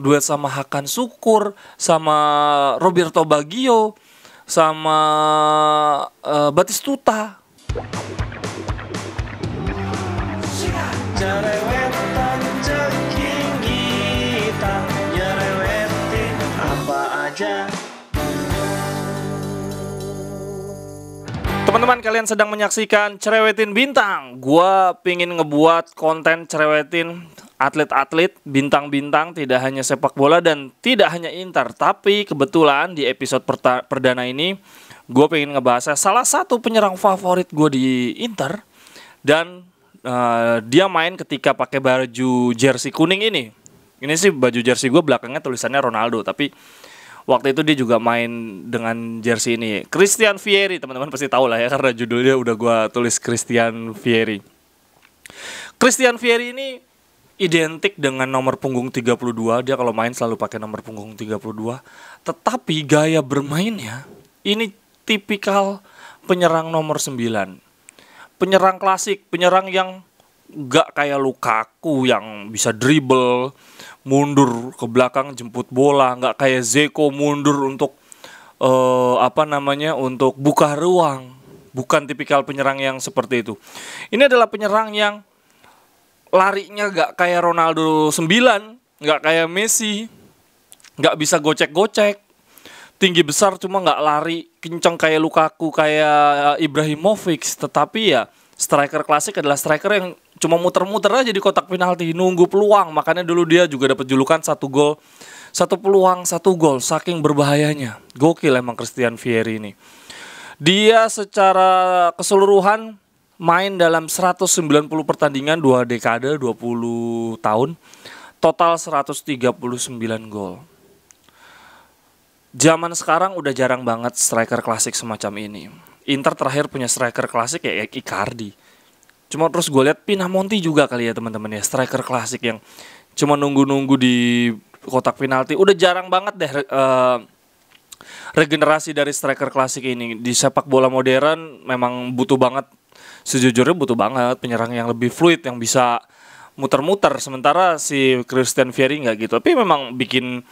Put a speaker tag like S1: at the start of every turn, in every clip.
S1: duet sama Hakan Sukur, sama Roberto Baggio, sama Batistuta.
S2: Jerewetan ceking kita, nyerewetin apa aja.
S1: Teman-teman, kalian sedang menyaksikan Cerewetin Bintang. Gua pingin ngebuat konten cerewetin atlet-atlet, bintang-bintang, tidak hanya sepak bola dan tidak hanya Inter. Tapi kebetulan di episode perdana ini gue pengen ngebahas salah satu penyerang favorit gue di Inter. Dan dia main ketika pakai baju jersey kuning ini. Ini sih baju jersey gue, belakangnya tulisannya Ronaldo, tapi waktu itu dia juga main dengan jersey ini. Christian Vieri, teman-teman pasti tahu lah ya, karena judulnya udah gue tulis Christian Vieri. Christian Vieri ini identik dengan nomor punggung 32. Dia kalau main selalu pakai nomor punggung 32. Tetapi gaya bermainnya ini tipikal penyerang nomor 9. Penyerang klasik, penyerang yang gak kayak Lukaku yang bisa dribble, mundur ke belakang jemput bola, nggak kayak Zeko mundur untuk untuk buka ruang. Bukan tipikal penyerang yang seperti itu. Ini adalah penyerang yang larinya nggak kayak Ronaldo 9, nggak kayak Messi, nggak bisa gocek-gocek, tinggi besar cuma nggak lari kenceng kayak Lukaku, kayak Ibrahimovic. Tetapi ya striker klasik adalah striker yang cuma muter-muter aja di kotak penalti, nunggu peluang. Makanya dulu dia juga dapat julukan 1 gol, 1 peluang, 1 gol. Saking berbahayanya. Gokil emang Christian Vieri ini. Dia secara keseluruhan main dalam 190 pertandingan, 2 dekade, 20 tahun. Total 139 gol. Zaman sekarang udah jarang banget striker klasik semacam ini. Inter terakhir punya striker klasik ya Icardi. Cuma terus gue lihat Pinamonti juga kali ya teman-teman ya, striker klasik yang cuma nunggu-nunggu di kotak penalti. Udah jarang banget deh regenerasi dari striker klasik ini. Di sepak bola modern memang butuh banget, sejujurnya butuh banget penyerang yang lebih fluid, yang bisa muter-muter. Sementara si Christian Vieri nggak gitu. Tapi memang bikin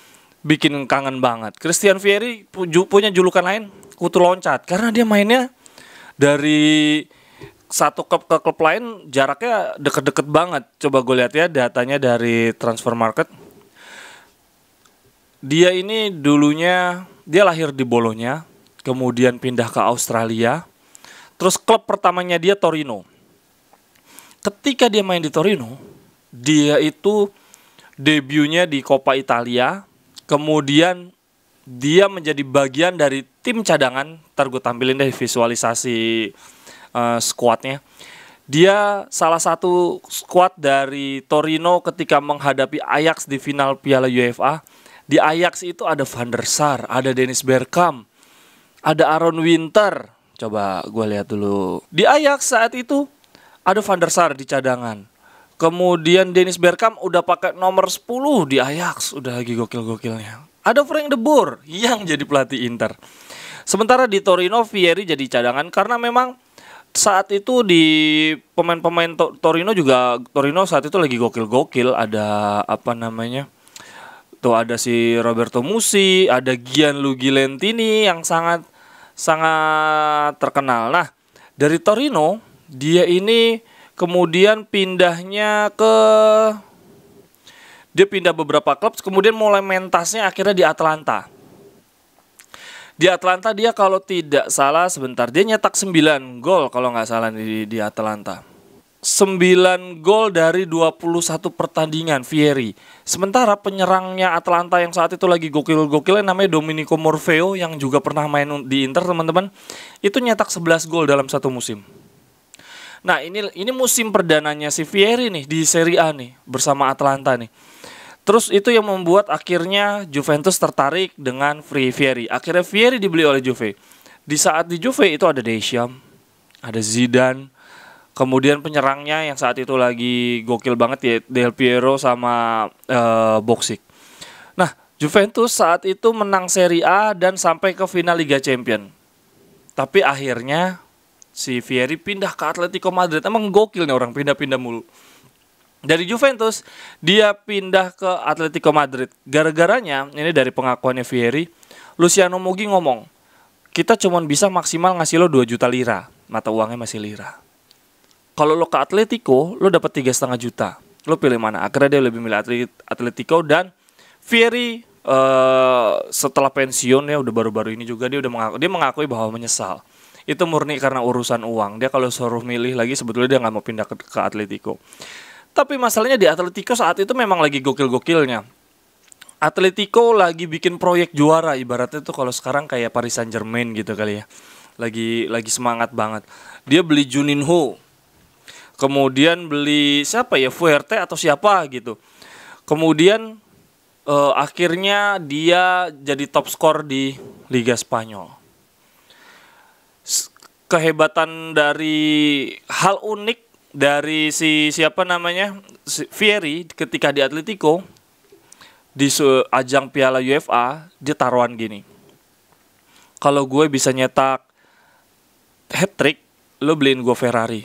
S1: kangen banget. Christian Vieri punya julukan lain, kutu loncat, karena dia mainnya dari satu klub ke klub lain jaraknya deket-deket banget. Coba gue lihat ya datanya dari Transfer Market. Dia ini dulunya dia lahir di Bologna, kemudian pindah ke Australia. Terus klub pertamanya dia Torino. Ketika dia main di Torino, dia itu debutnya di Coppa Italia. Kemudian dia menjadi bagian dari tim cadangan. Ntar gue tampilin deh visualisasi skuadnya. Dia salah satu skuad dari Torino ketika menghadapi Ajax di final Piala UEFA. Di Ajax itu ada Van der Sar, ada Dennis Bergkamp, ada Aaron Winter. Coba gue lihat dulu. Di Ajax saat itu ada Van der Sar di cadangan. Kemudian Dennis Bergkamp udah pakai nomor 10 di Ajax, udah lagi gokil-gokilnya. Ada Frank de Boer yang jadi pelatih Inter. Sementara di Torino Vieri jadi cadangan karena memang saat itu di pemain-pemain Torino saat itu lagi gokil-gokil. Ada tuh ada si Roberto Musi, ada Gianluigi Lentini yang sangat terkenal. Nah, dari Torino dia ini kemudian dia pindah beberapa klub, kemudian mulai mentasnya akhirnya di Atlanta. Di Atlanta dia kalau tidak salah dia nyetak 9 gol kalau nggak salah di Atlanta. 9 gol dari 21 pertandingan Vieri. Sementara penyerangnya Atlanta yang saat itu lagi gokil-gokilnya namanya Domenico Morfeo yang juga pernah main di Inter, teman-teman. Itu nyetak 11 gol dalam satu musim. Nah, ini musim perdananya si Vieri nih di Serie A nih bersama Atlanta nih. Terus itu yang membuat akhirnya Juventus tertarik dengan Vieri. Akhirnya Vieri dibeli oleh Juve. Di saat di Juve itu ada Deschamps, ada Zidane, kemudian penyerangnya yang saat itu lagi gokil banget ya Del Piero sama Boksic. Nah, Juventus saat itu menang Serie A dan sampai ke final Liga Champions. Tapi akhirnya si Vieri pindah ke Atletico Madrid. Emang gokil nih orang pindah-pindah mulu. Dari Juventus dia pindah ke Atletico Madrid. Gara-garanya ini dari pengakuannya Vieri, Luciano Moggi ngomong, kita cuma bisa maksimal ngasih lo 2 juta lira, mata uangnya masih lira. Kalau lo ke Atletico, lo dapat 3,5 juta. Lo pilih mana? Akhirnya dia lebih milih Atletico, dan Vieri setelah pensiun ya, udah baru-baru ini juga dia mengakui bahwa menyesal. Itu murni karena urusan uang. Dia kalau suruh milih lagi sebetulnya dia nggak mau pindah ke Atletico. Tapi masalahnya di Atletico saat itu memang lagi gokil-gokilnya. Atletico lagi bikin proyek juara, ibaratnya tuh kalau sekarang kayak Paris Saint-Germain gitu kali ya. Lagi semangat banget. Dia beli Juninho. Kemudian beli siapa ya, Fuerte atau siapa gitu. Kemudian akhirnya dia jadi top skor di Liga Spanyol. Kehebatan dari hal unik dari Vieri ketika di Atletico di ajang Piala UEFA, dia taruhan gini, kalau gue bisa nyetak hat-trick, lo beliin gue Ferrari.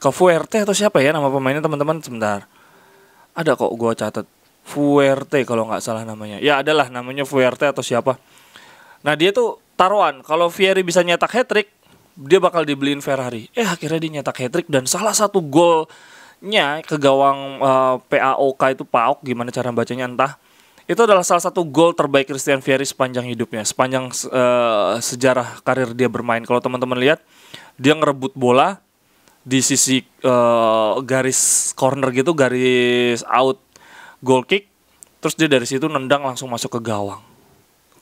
S1: Ke Fuerte atau siapa ya nama pemainnya teman-teman, sebentar, ada kok gue catat, Fuerte kalau nggak salah namanya, ya adalah namanya Fuerte atau siapa. Nah dia tuh taruhan kalau Vieri bisa nyetak hat-trick, dia bakal dibeliin Ferrari. Akhirnya dia nyetak hat-trick, dan salah satu golnya ke gawang PAOK itu PAOK, gimana cara bacanya entah. Itu adalah salah satu gol terbaik Christian Vieri sepanjang hidupnya, sepanjang sejarah karir dia bermain. Kalau teman-teman lihat, dia ngerebut bola di sisi garis corner gitu, garis out goal kick, terus dia dari situ nendang langsung masuk ke gawang.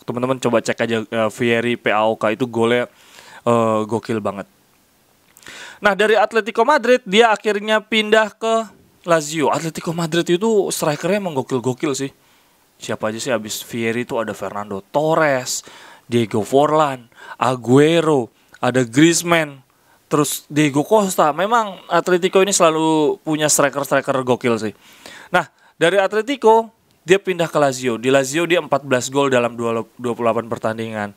S1: Teman-teman coba cek aja Vieri PAOK, itu golnya gokil banget. Nah dari Atletico Madrid dia akhirnya pindah ke Lazio. Atletico Madrid itu strikernya emang gokil-gokil sih. Siapa aja sih abis Vieri itu, ada Fernando Torres, Diego Forlan, Aguero, ada Griezmann, terus Diego Costa. Memang Atletico ini selalu punya striker-striker gokil sih. Nah dari Atletico dia pindah ke Lazio. Di Lazio dia 14 gol dalam 28 pertandingan.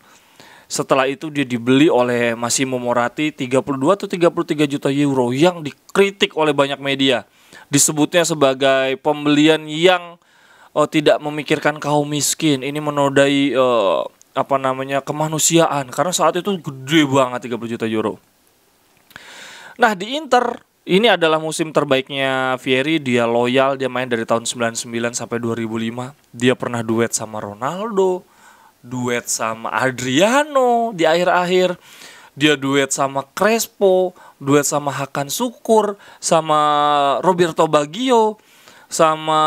S1: Setelah itu dia dibeli oleh Massimo Moratti 32 atau 33 juta euro, yang dikritik oleh banyak media. Disebutnya sebagai pembelian yang tidak memikirkan kaum miskin. Ini menodai kemanusiaan, karena saat itu gede banget 30 juta euro. Nah di Inter ini adalah musim terbaiknya Vieri. Dia loyal, dia main dari tahun 99 sampai 2005. Dia pernah duet sama Ronaldo, duet sama Adriano di akhir-akhir, dia duet sama Crespo, duet sama Hakan Sukur, sama Roberto Baggio, sama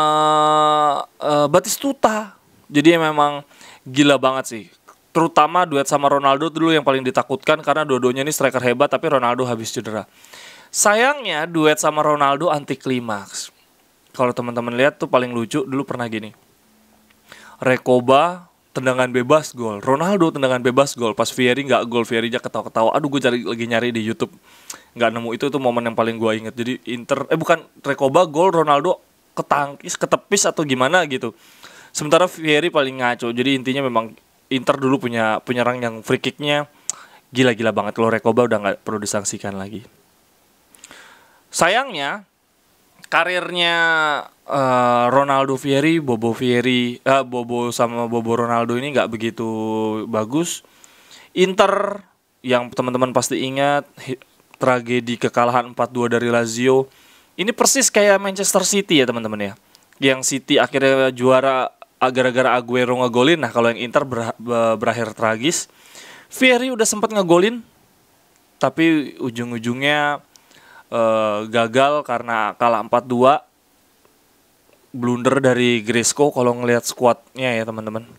S1: Batistuta. Jadi memang gila banget sih. Terutama duet sama Ronaldo dulu yang paling ditakutkan, karena dua-duanya ini striker hebat, tapi Ronaldo habis cedera. Sayangnya duet sama Ronaldo anti klimaks. Kalau teman-teman lihat tuh paling lucu dulu pernah gini, Recoba tendangan bebas gol, Ronaldo tendangan bebas gol, pas Vieri nggak gol, Vieri aja ketawa-ketawa. Aduh gue lagi nyari di YouTube nggak nemu. Itu momen yang paling gue inget. Jadi Recoba gol, Ronaldo ketangkis, ketepis atau gimana gitu. Sementara Vieri paling ngaco. Jadi intinya memang Inter dulu punya penyerang yang free kicknya gila-gila banget. Kalau Recoba udah nggak perlu disangsikan lagi. Sayangnya karirnya Ronaldo Vieri, Bobo Ronaldo ini nggak begitu bagus. Inter yang teman-teman pasti ingat tragedi kekalahan 4-2 dari Lazio. Ini persis kayak Manchester City ya teman-teman ya. Yang City akhirnya juara gara-gara Aguero ngegolin. Nah kalau yang Inter berakhir tragis. Vieri udah sempat ngegolin, tapi ujung-ujungnya gagal karena kalah 4-2. Blunder dari Gresco. Kalau ngelihat skuadnya ya teman-teman,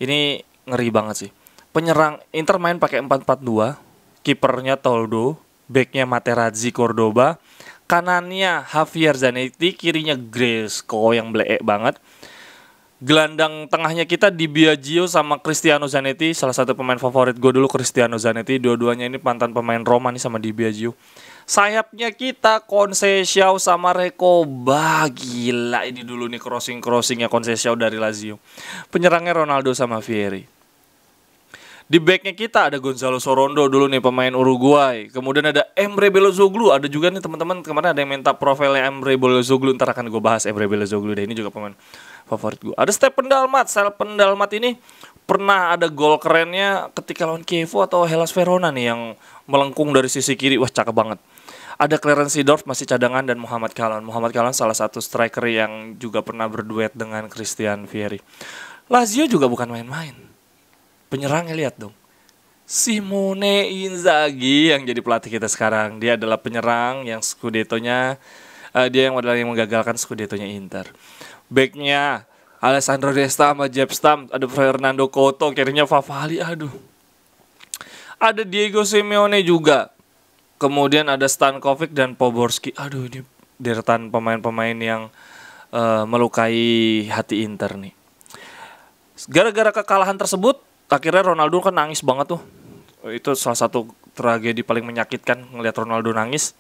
S1: ini ngeri banget sih. Penyerang Inter main pakai 4-4-2. Kipernya Toldo, backnya Materazzi Cordoba, kanannya Javier Zanetti, kirinya Gresco yang bleek banget. Gelandang tengahnya kita Di Biagio sama Cristiano Zanetti. Salah satu pemain favorit gue dulu Cristiano Zanetti. Dua-duanya ini mantan pemain Roma nih sama Di Biagio. Sayapnya kita Conceição sama Recoba. Gila ini dulu nih crossingnya Conceição dari Lazio. Penyerangnya Ronaldo sama Vieri. Di backnya kita ada Gonzalo Sorondo dulu nih, pemain Uruguay. Kemudian ada Emre Belözoğlu. Ada juga nih teman-teman, kemarin ada yang minta profilnya Emre Belözoğlu. Ntar akan gue bahas Emre Belözoğlu deh. Ini juga pemain favorit gue. Ada Stepen Dalmat. Stepen Dalmat ini pernah ada gol kerennya ketika lawan Chievo atau Hellas Verona nih, yang melengkung dari sisi kiri. Wah, cakep banget. Ada Clarence Seedorf masih cadangan, dan Muhammad Calon. Muhammad Calon salah satu striker yang juga pernah berduet dengan Christian Vieri. Lazio juga bukan main-main. Penyerangnya lihat dong, Simone Inzaghi yang jadi pelatih kita sekarang. Dia adalah penyerang yang Scudetto-nya dia yang adalah yang menggagalkan Scudetto-nya Inter. Backnya Alessandro Desta sama Jeb Stam. Ada Fernando Couto, kirinya Favali. Aduh. Ada Diego Simeone juga. Kemudian ada Stankovic dan Poborski. Aduh, ini deretan pemain-pemain yang melukai hati Inter nih. Gara-gara kekalahan tersebut, akhirnya Ronaldo kan nangis banget tuh. Itu salah satu tragedi paling menyakitkan, ngelihat Ronaldo nangis.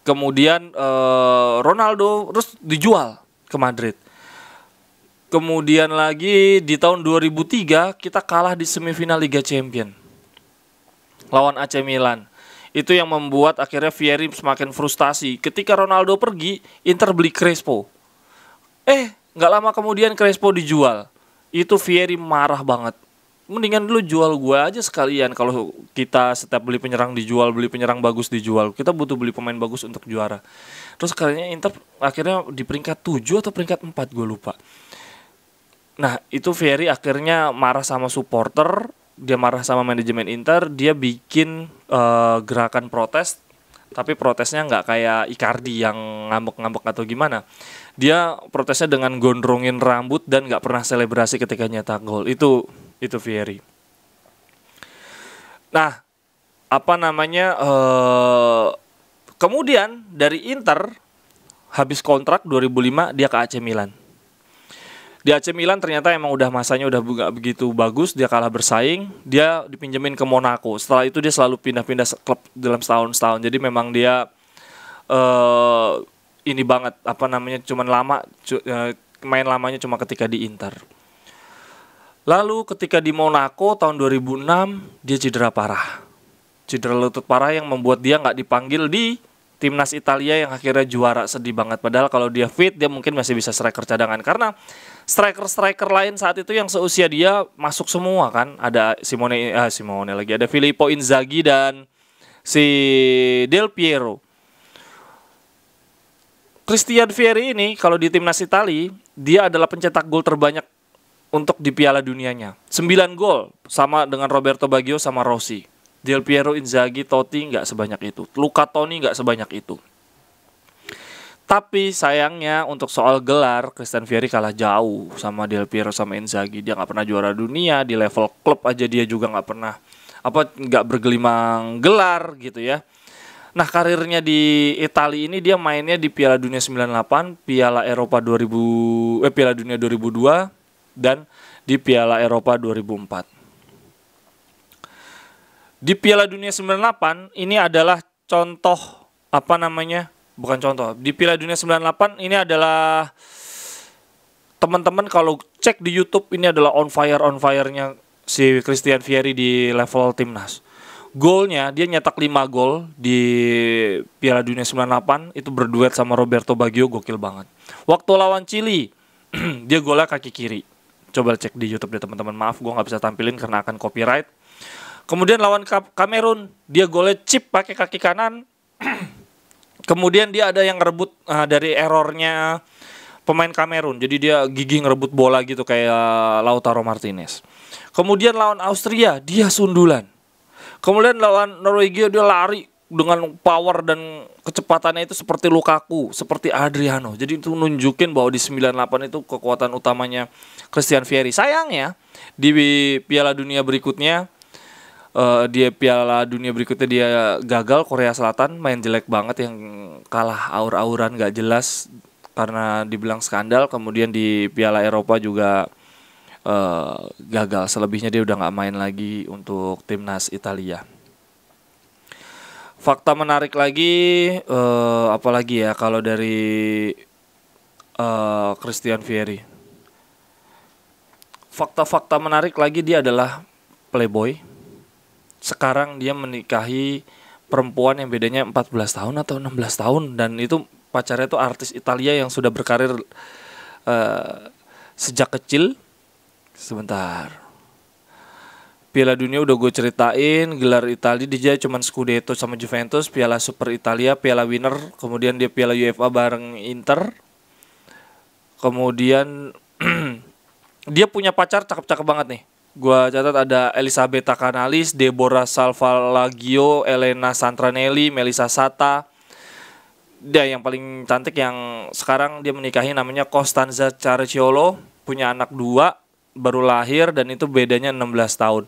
S1: Kemudian Ronaldo terus dijual ke Madrid. Kemudian lagi di tahun 2003 kita kalah di semifinal Liga Champions lawan AC Milan. Itu yang membuat akhirnya Vieri semakin frustasi. Ketika Ronaldo pergi, Inter beli Crespo. Nggak lama kemudian Crespo dijual. Itu Vieri marah banget. Mendingan dulu jual gue aja sekalian. Kalau kita setiap beli penyerang dijual, beli penyerang bagus dijual, kita butuh beli pemain bagus untuk juara. Terus kalinya Inter akhirnya di peringkat 7 atau peringkat 4, gue lupa. Nah, itu Vieri akhirnya marah sama supporter, dia marah sama manajemen Inter, dia bikin gerakan protes. Tapi protesnya nggak kayak Icardi yang ngambek-ngambek atau gimana. Dia protesnya dengan gondrongin rambut dan nggak pernah selebrasi ketika nyetak gol. Itu Vieri. Nah, kemudian dari Inter habis kontrak 2005 dia ke AC Milan. Di AC Milan ternyata emang udah masanya udah gak begitu bagus, dia kalah bersaing, dia dipinjemin ke Monaco. Setelah itu dia selalu pindah-pindah klub dalam setahun. Jadi memang dia ini banget cuman main lamanya cuma ketika di Inter. Lalu ketika di Monaco tahun 2006 dia cedera parah. Cedera lutut parah yang membuat dia nggak dipanggil di timnas Italia yang akhirnya juara. Sedih banget. Padahal kalau dia fit dia mungkin masih bisa striker cadangan. Karena striker lain saat itu yang seusia dia masuk semua kan. Ada Simone lagi. Ada Filippo Inzaghi dan si Del Piero. Christian Vieri ini kalau di timnas Italia dia adalah pencetak gol terbanyak untuk di Piala Dunianya. 9 gol sama dengan Roberto Baggio sama Rossi. Del Piero, Inzaghi, Totti nggak sebanyak itu. Luca Toni nggak sebanyak itu. Tapi sayangnya untuk soal gelar, Christian Vieri kalah jauh sama Del Piero sama Inzaghi. Dia nggak pernah juara dunia, di level klub aja dia juga nggak pernah nggak bergelimang gelar gitu ya. Nah, karirnya di Italia ini dia mainnya di Piala Dunia 98, Piala Dunia 2002 dan di Piala Eropa 2004. Di Piala Dunia 98 ini adalah contoh Di Piala Dunia 98 ini adalah teman-teman kalau cek di YouTube ini adalah on fire-nya si Christian Vieri di level timnas. Golnya dia nyetak 5 gol di Piala Dunia 98 itu berduet sama Roberto Baggio, gokil banget. Waktu lawan Chili dia golnya kaki kiri. Coba cek di YouTube deh teman-teman. Maaf gue nggak bisa tampilin karena akan copyright. Kemudian lawan Kamerun dia golnya chip pakai kaki kanan. Kemudian dia ada yang ngerebut dari errornya pemain Kamerun. Jadi dia gigih ngerebut bola gitu kayak Lautaro Martinez. Kemudian lawan Austria dia sundulan. Kemudian lawan Norwegia dia lari dengan power dan kecepatannya itu seperti Lukaku, seperti Adriano. Jadi itu nunjukin bahwa di 98 itu kekuatan utamanya Christian Vieri. Sayangnya di Piala Dunia berikutnya dia gagal. Korea Selatan main jelek banget, yang kalah aur-auran gak jelas karena dibilang skandal. Kemudian di Piala Eropa juga gagal. Selebihnya dia udah gak main lagi untuk timnas Italia. Fakta menarik lagi apalagi ya kalau dari Christian Vieri. Fakta-fakta menarik lagi, dia adalah playboy. Sekarang dia menikahi perempuan yang bedanya 14 tahun atau 16 tahun, dan itu pacarnya itu artis Italia yang sudah berkarir sejak kecil. Sebentar. Piala Dunia udah gue ceritain, gelar Italia dia cuman Scudetto sama Juventus, Piala Super Italia, Piala Winner, kemudian dia Piala UEFA bareng Inter. Kemudian dia punya pacar cakep-cakep banget nih. Gua catat ada Elisabetta Canalis, Deborah Salvalaggio, Elena Santranelli, Melissa Sata. Dia yang paling cantik yang sekarang dia menikahi namanya Costanza Carciolo, punya anak 2 baru lahir dan itu bedanya 16 tahun.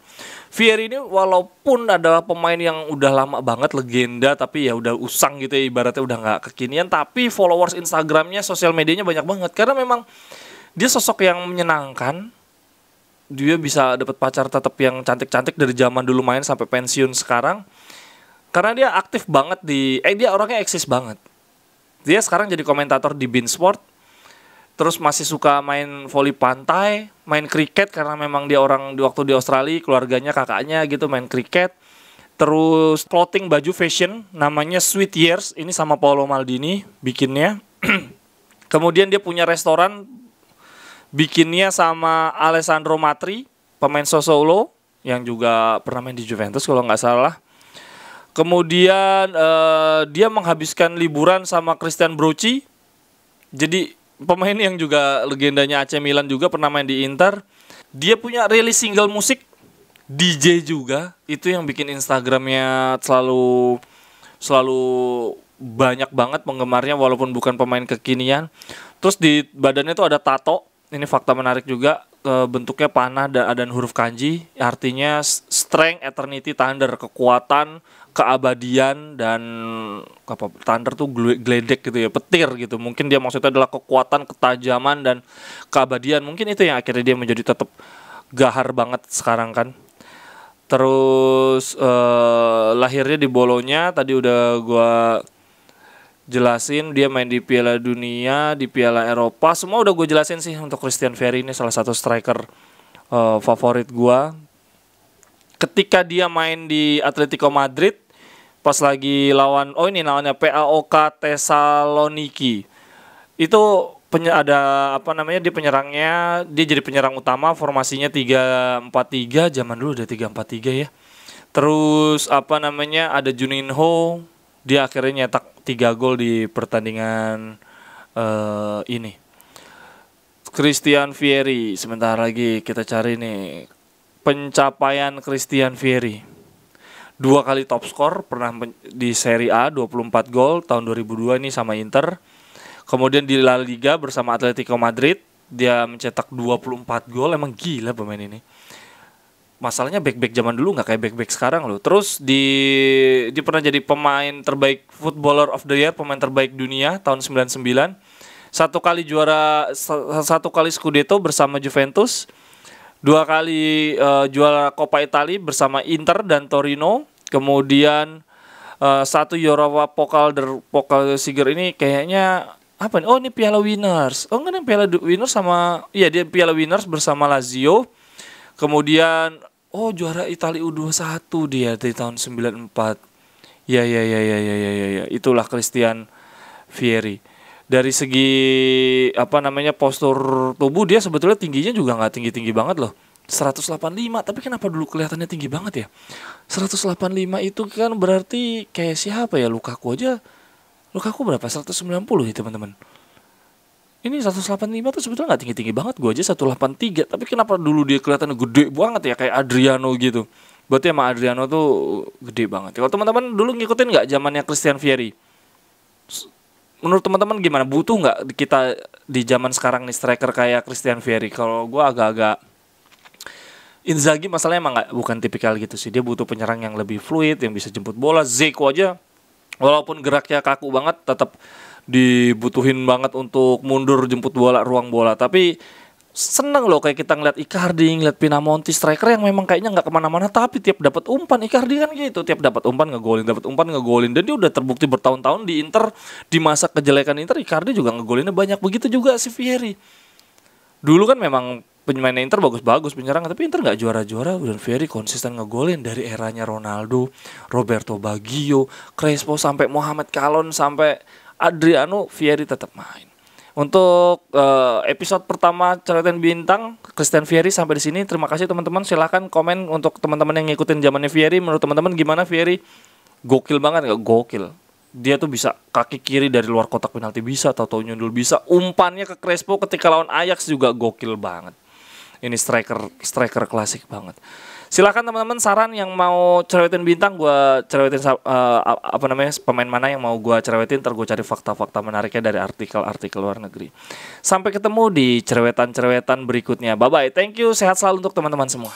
S1: Vieri ini walaupun adalah pemain yang udah lama banget, legenda, tapi ya udah usang gitu ya, ibaratnya udah nggak kekinian, tapi followers Instagramnya, sosial medianya banyak banget karena memang dia sosok yang menyenangkan. Dia bisa dapat pacar tetap yang cantik-cantik dari zaman dulu main sampai pensiun sekarang. Karena dia aktif banget dia orangnya eksis banget. Dia sekarang jadi komentator di Bein Sport. Terus masih suka main voli pantai, main kriket karena memang dia orang waktu di Australia, keluarganya, kakaknya gitu main kriket. Terus clothing, baju fashion namanya Sweet Years, ini sama Paolo Maldini bikinnya. Kemudian dia punya restoran, bikinnya sama Alessandro Matri, pemain Sassuolo yang juga pernah main di Juventus kalau nggak salah. Kemudian dia menghabiskan liburan sama Christian Brocchi. Jadi pemain yang juga legendanya AC Milan juga pernah main di Inter. Dia punya rilis single musik, DJ juga. Itu yang bikin Instagramnya selalu banyak banget penggemarnya walaupun bukan pemain kekinian. Terus di badannya tuh ada tato. Ini fakta menarik juga, bentuknya panah dan huruf kanji, artinya strength, eternity, thunder, kekuatan, keabadian, dan apa, thunder tuh gledek gitu ya, petir gitu. Mungkin dia maksudnya adalah kekuatan, ketajaman, dan keabadian. Mungkin itu yang akhirnya dia menjadi tetap gahar banget sekarang kan. Terus lahirnya di Bologna, tadi udah gua jelasin. Dia main di Piala Dunia, di Piala Eropa, semua udah gue jelasin sih. Untuk Christian Vieri ini salah satu striker favorit gue. Ketika dia main di Atletico Madrid pas lagi lawannya PAOK Thessaloniki, itu ada dia penyerangnya, dia jadi penyerang utama, formasinya 3-4-3, zaman dulu udah 3-4-3 ya. Terus ada Juninho, dia akhirnya nyetak 3 gol di pertandingan ini. Christian Vieri, sebentar lagi kita cari nih pencapaian Christian Vieri. 2 kali top skor, pernah di Serie A 24 gol tahun 2002 ini sama Inter. Kemudian di La Liga bersama Atletico Madrid dia mencetak 24 gol, emang gila pemain ini. Masalahnya back-back zaman dulu nggak kayak back-back sekarang loh. Terus dia pernah jadi pemain terbaik, Footballer of the Year, pemain terbaik dunia tahun 99. 1 kali juara, 1 kali Scudetto bersama Juventus. 2 kali juara Coppa Italia bersama Inter dan Torino. Kemudian 1 Europa Pokal Sieger, ini kayaknya apa nih? Oh, ini Piala Winners. Oh enggak, ini Piala Winners dia Piala Winners bersama Lazio. Kemudian juara Italia U21 dia di tahun 94. Ya. Itulah Christian Vieri. Dari segi postur tubuh dia sebetulnya tingginya juga nggak tinggi-tinggi banget loh. 185, tapi kenapa dulu kelihatannya tinggi banget ya? 185 itu kan berarti kayak siapa ya? Lukaku berapa? 190 ya teman-teman. Ini 185 tuh sebetulnya nggak tinggi-tinggi banget, gue aja 183. Tapi kenapa dulu dia kelihatannya gede banget ya, kayak Adriano gitu. Berarti emang Adriano tuh gede banget. Kalau teman-teman dulu ngikutin nggak zamannya Christian Vieri? Menurut teman-teman gimana? Butuh nggak kita di zaman sekarang nih striker kayak Christian Vieri? Kalau gue agak-agak, Inzaghi masalahnya emang bukan tipikal gitu sih. Dia butuh penyerang yang lebih fluid, yang bisa jemput bola. Zeko aja walaupun geraknya kaku banget, tetap dibutuhin banget untuk mundur jemput bola, ruang bola. Tapi seneng loh kayak kita ngeliat Icardi, ngeliat Pinamonti, striker yang memang kayaknya nggak kemana-mana, tapi tiap dapat umpan. Icardi kan gitu, tiap dapat umpan ngegolin, dan dia udah terbukti bertahun-tahun di Inter. Di masa kejelekan Inter, Icardi juga ngegolinnya banyak. Begitu juga si Vieri. Dulu kan memang Pemainnya Inter bagus-bagus penyerang, tapi Inter nggak juara-juara. Dan Vieri konsisten ngegolin dari eranya Ronaldo, Roberto Baggio, Crespo sampai Mohamed Kalon sampai Adriano, Vieri tetap main. Untuk episode pertama Coretan Bintang Christian Vieri sampai di sini. Terima kasih teman-teman. Silahkan komen untuk teman-teman yang ngikutin zamannya Vieri. Menurut teman-teman gimana Vieri? Gokil banget nggak? Gokil. Dia tuh bisa kaki kiri dari luar kotak penalti bisa, tahu-tahu nyundul bisa. Umpannya ke Crespo ketika lawan Ajax juga gokil banget. Ini striker klasik banget. Silakan teman-teman saran yang mau cerewetin bintang, gue cerewetin pemain mana yang mau gue cerewetin, ntar gue cari fakta-fakta menariknya dari artikel-artikel luar negeri. Sampai ketemu di cerewetan-cerewetan berikutnya. Bye-bye, thank you, sehat selalu untuk teman-teman semua.